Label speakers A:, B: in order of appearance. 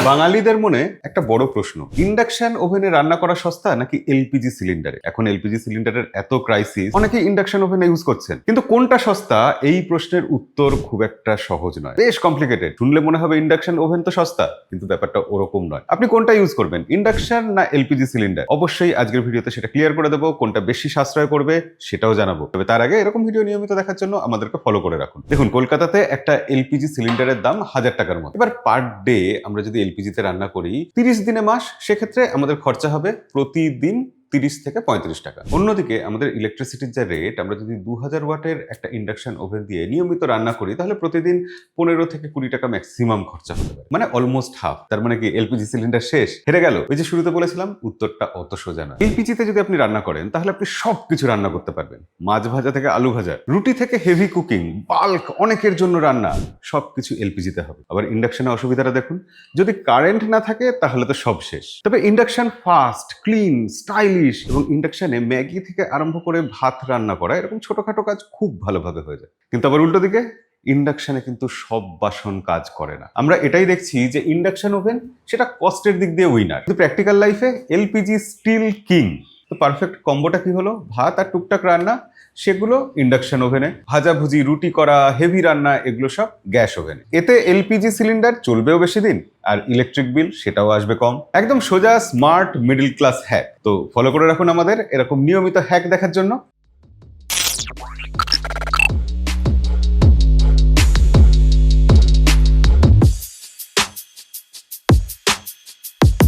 A: বাঙালিদের মনে একটা বড় প্রশ্ন, ইন্ডাকশন ওভেনে রান্না করা সস্তা নাকি এলপিজি সিলিন্ডারে? এখন এলপিজি সিলিন্ডারের এত ক্রাইসিস, অনেকে ইন্ডাকশন ওভেনে ইউজ করছেন, কিন্তু কোনটা সস্তা এই প্রশ্নের উত্তর খুব একটা সহজ নয়, বেশ কমপ্লিকেটেড। শুনলে মনে হবে ইন্ডাকশন ওভেন তো সস্তা, কিন্তু ব্যাপারটা ওরকম নয়। আপনি কোনটা ইউজ করবেন, ইন্ডাকশন না এলপিজি সিলিন্ডার? অবশ্যই আজকের ভিডিওতে সেটা ক্লিয়ার করে দেবো। কোনটা বেশি সাশ্রয় করবে সেটাও জানাবো। তবে তার আগে এরকম ভিডিও নিয়মিত দেখার জন্য আমাদেরকে ফলো করে রাখুন। দেখুন, কলকাতাতে একটা এলপিজি সিলিন্ডারের দাম 1000 টাকার মতো। এবার পার ডে আমরা যদি এলপিজিতে রান্না করি 30 দিনে মাস, সেক্ষেত্রে আমাদের খরচা হবে প্রতিদিন 30 থেকে 35 টাকা। অন্যদিকে আমাদের ইলেকট্রিসিটির যা রেট, আমরা যদি 2000 ওয়াটের একটা ইন্ডাকশন ওভেন দিয়ে নিয়মিত রান্না করি, তাহলে প্রতিদিন 15 থেকে 20 টাকা ম্যাক্সিমাম খরচা হতে পারে, মানে অলমোস্ট হাফ। তার মানে কি এলপিজি সিলিন্ডার শেষ, হেরে গেল? ওই যে শুরুতে বলেছিলাম, উত্তরটা অত সোজা নয়। এলপিজিতে যদি আপনি রান্না করেন তাহলে আপনি সবকিছু রান্না করতে পারবেন, মাছ ভাজা থেকে আলু ভাজা, রুটি থেকে হেভি কুকিং, বাল্ক অনেকের জন্য রান্না, সবকিছু এলপিজিতে হবে। আবার ইন্ডাকশনে অসুবিধাটা দেখুন, যদি কারেন্ট না থাকে তাহলে তো সব শেষ। তবে ইন্ডাকশন ফাস্ট, ক্লিন, স্টাইলিশ, এবং ইন্ডাকশনে ম্যাগি থেকে আরম্ভ করে ভাত রান্না করা, এরকম ছোটখাটো কাজ খুব ভালোভাবে হয়ে যায়। কিন্তু আবার উল্টো দিকে ইন্ডাকশনে কিন্তু সব বাসন কাজ করে না। আমরা এটাই দেখছি যে ইন্ডাকশন ওভেন সেটা কস্টের দিক দিয়ে উইনার, কিন্তু প্র্যাকটিক্যাল লাইফে এলপিজি স্টিল কিং। তো পারফেক্ট কম্বোটা কি হলো? ভাত আর টুকটাক রান্না সেগুলো ইন্ডাকশন ওভেনে, ভাজাভুজি, রুটি করা, হেভি রান্না এগুলো সব গ্যাস ওভেনে। এতে এলপিজি সিলিন্ডার চলবেও বেশি দিন, আর ইলেকট্রিক বিল সেটাও আসবে কম। একদম সোজা, স্মার্ট, মিডল ক্লাস হ্যাক। তো ফলো করে রাখুন আমাদের এরকম নিয়মিত হ্যাক দেখার জন্য।